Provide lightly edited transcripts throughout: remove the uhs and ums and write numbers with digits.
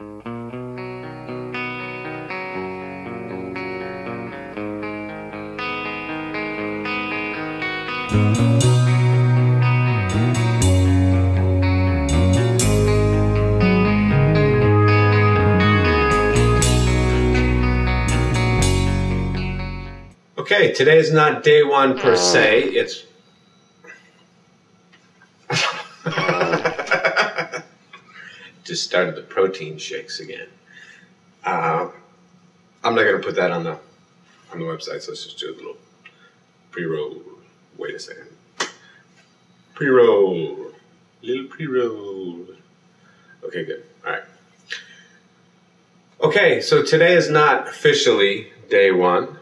Okay, today is not day one per se. It's just started the protein shakes again. I'm not going to put that on the website, so let's just do a little pre-roll. Wait a second. Pre-roll. Little pre-roll. Okay, good. All right. Okay, so today is not officially day one.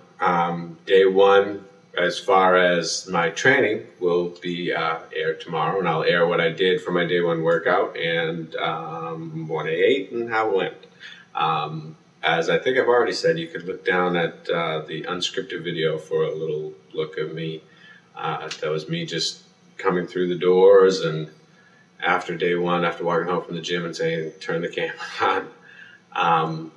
Day one, as far as my training, will be aired tomorrow, and I'll air what I did for my day one workout and what I ate and how it went. As I think I've already said, you could look down at the unscripted video for a little look of me. That was me just coming through the doors, and after day one, after walking home from the gym and saying, turn the camera on.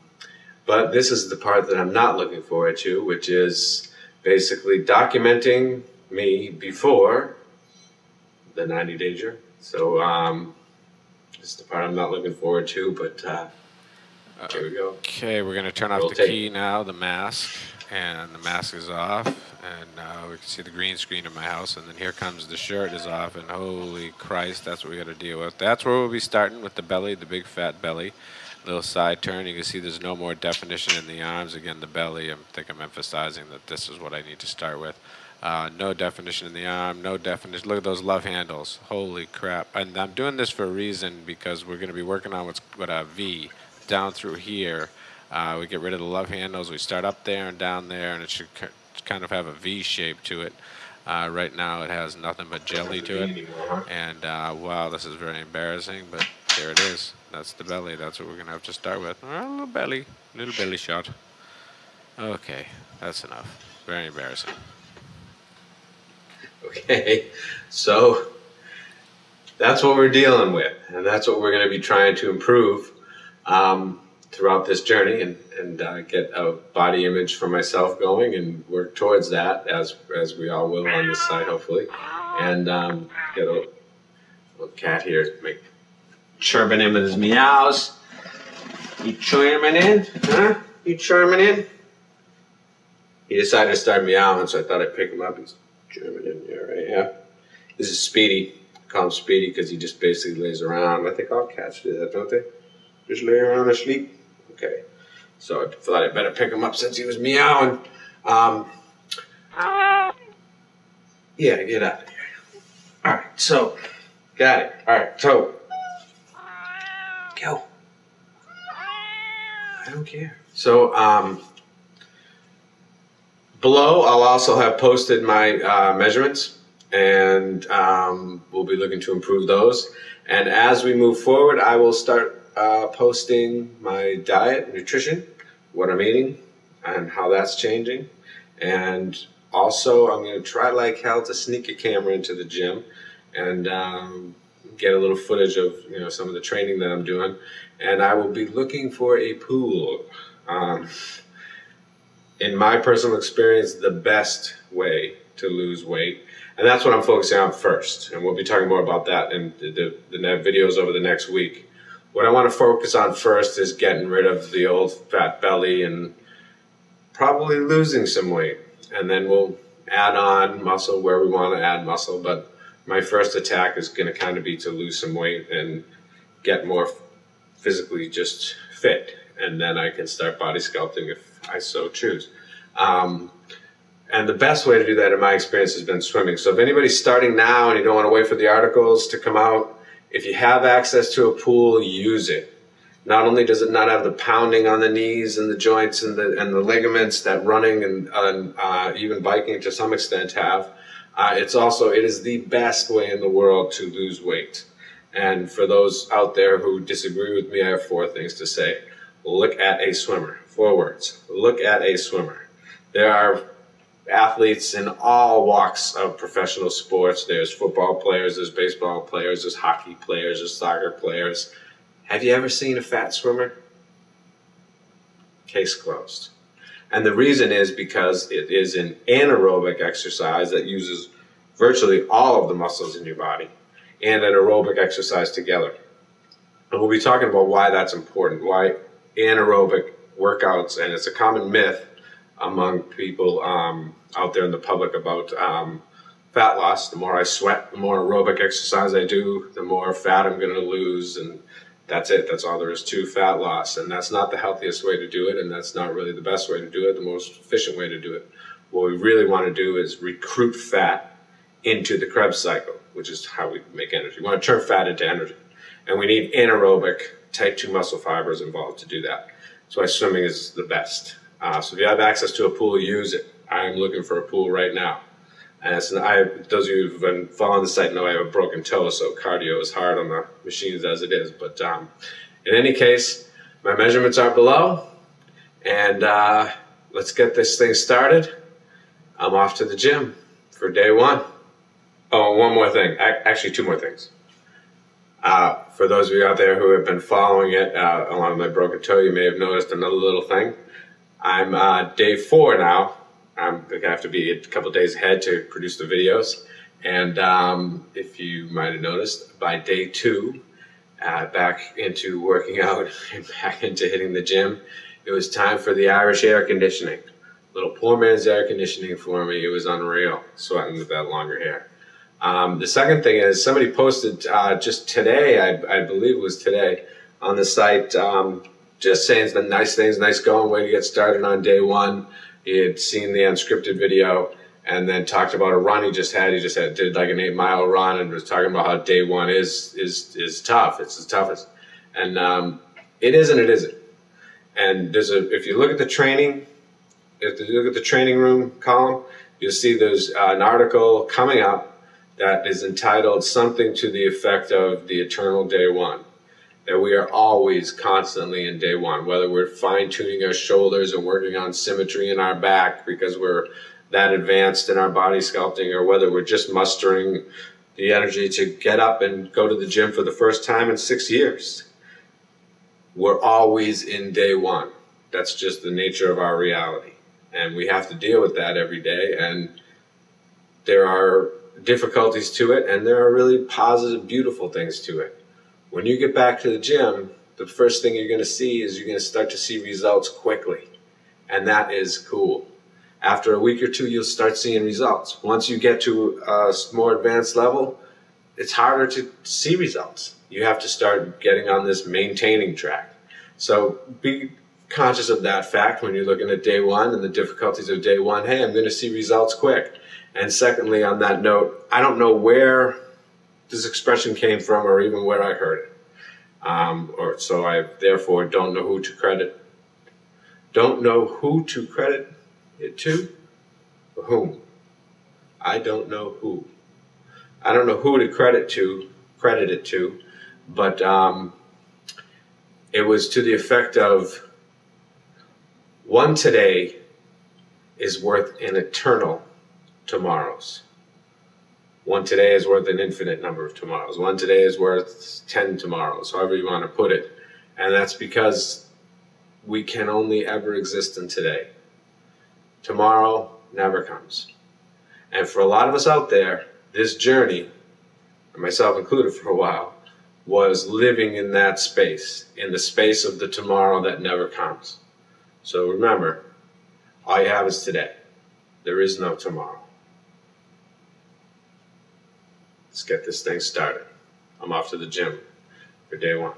But this is the part that I'm not looking forward to, which is basically documenting me before the 90-day journey. So this is the part I'm not looking forward to, but here we go. Okay, we're going to turn off the key now, the mask, and the mask is off, and we can see the green screen in my house, and then here comes the shirt is off, and holy Christ, that's what we got to deal with. That's where we'll be starting, with the belly, the big fat belly. Little side turn. You can see there's no more definition in the arms. Again, the belly, I think I'm emphasizing that this is what I need to start with. No definition in the arm, no definition. Look at those love handles. Holy crap. And I'm doing this for a reason, because we're going to be working on what's a V down through here. We get rid of the love handles. We start up there and down there, and it should kind of have a V shape to it. Right now it has nothing but jelly to it. And wow, this is very embarrassing, but there it is. That's the belly. That's what we're going to have to start with. A little belly shot. Okay, that's enough. Very embarrassing. Okay, so that's what we're dealing with, and that's what we're going to be trying to improve throughout this journey, and get a body image for myself going and work towards that, as we all will on this side, hopefully. And get a little cat here, chirping in with his meows. You chirping in? Huh? You chirping in? He decided to start meowing, so I thought I'd pick him up. He's chirping in here, right? Yeah. This is Speedy. I call him Speedy because he just basically lays around. I think all cats do that, don't they? Just lay around and sleep? Okay. So I thought I'd better pick him up since he was meowing. Yeah, get out of here. All right, so, got it. All right, so, go. I don't care. So, below, I'll also have posted my measurements, and we'll be looking to improve those. And as we move forward, I will start posting my diet, nutrition, what I'm eating, and how that's changing. And also, I'm going to try like hell to sneak a camera into the gym and get a little footage of some of the training that I'm doing. And I will be looking for a pool. In my personal experience, the best way to lose weight. And that's what I'm focusing on first. And we'll be talking more about that in the videos over the next week. What I want to focus on first is getting rid of the old fat belly and probably losing some weight. And then we'll add on muscle where we want to add muscle. But my first attack is going to kind of be to lose some weight and get more physically just fit. And then I can start body sculpting if I so choose. And the best way to do that in my experience has been swimming. So if anybody's starting now and you don't want to wait for the articles to come out, if you have access to a pool, use it. Not only does it not have the pounding on the knees and the joints and the ligaments that running and even biking to some extent have, it is the best way in the world to lose weight. And for those out there who disagree with me, I have 4 things to say. Look at a swimmer. 4 words. Look at a swimmer. There are athletes in all walks of professional sports. There's football players, there's baseball players, there's hockey players, there's soccer players. Have you ever seen a fat swimmer? case closed. And the reason is because it is an anaerobic exercise that uses virtually all of the muscles in your body and an aerobic exercise together. And we'll be talking about why that's important, why anaerobic workouts, and it's a common myth among people out there in the public about fat loss. The more I sweat, the more aerobic exercise I do, the more fat I'm going to lose, and that's it. That's all there is to fat loss. And that's not the healthiest way to do it, and that's not really the best way to do it, the most efficient way to do it. What we really want to do is recruit fat into the Krebs cycle, which is how we make energy. We want to turn fat into energy. And we need anaerobic type 2 muscle fibers involved to do that. So swimming is the best. So if you have access to a pool, use it. I'm looking for a pool right now. And those of you who've been following the site know I have a broken toe, so cardio is hard on the machines as it is. But in any case, my measurements are below. And let's get this thing started. I'm off to the gym for day one. Oh, one more thing. Actually, two more things. For those of you out there who have been following it along my broken toe, you may have noticed another little thing. I'm day 4 now. I'm going to have to be a couple days ahead to produce the videos. And if you might have noticed, by day 2, back into working out and back into hitting the gym, it was time for the Irish air conditioning. Little poor man's air conditioning for me. It was unreal, sweating with that longer hair. The second thing is somebody posted just today, I believe it was today, on the site, just saying the nice things, nice going, way to get started on day 1. He had seen the unscripted video and then talked about a run he just had. He just did like an 8-mile run and was talking about how day 1 is tough. It's the toughest. And it is and it isn't. And if you look at the training, if you look at the training room column, you'll see there's an article coming up that is entitled something to the effect of the eternal day 1. That we are always constantly in day 1, whether we're fine-tuning our shoulders and working on symmetry in our back because we're that advanced in our body sculpting, or whether we're just mustering the energy to get up and go to the gym for the first time in 6 years. We're always in day 1. That's just the nature of our reality. And we have to deal with that every day. And there are difficulties to it, and there are really positive, beautiful things to it. When you get back to the gym, the first thing you're going to see is you're going to start to see results quickly. And that is cool. After a week or 2, you'll start seeing results. Once you get to a more advanced level, it's harder to see results. You have to start getting on this maintaining track. So be conscious of that fact when you're looking at day 1 and the difficulties of day 1. Hey, I'm going to see results quick. And secondly, on that note, I don't know where this expression came from or even where I heard it. So I therefore don't know who to credit. Don't know who to credit it to or whom. I don't know who. I don't know who to credit it to, but it was to the effect of one today is worth an eternal tomorrows. One today is worth an infinite number of tomorrows. One today is worth 10 tomorrows, however you want to put it. And that's because we can only ever exist in today. Tomorrow never comes. And for a lot of us out there, this journey, and myself included for a while, was living in that space, in the space of the tomorrow that never comes. So remember, all you have is today. There is no tomorrow. Let's get this thing started. I'm off to the gym for day 1.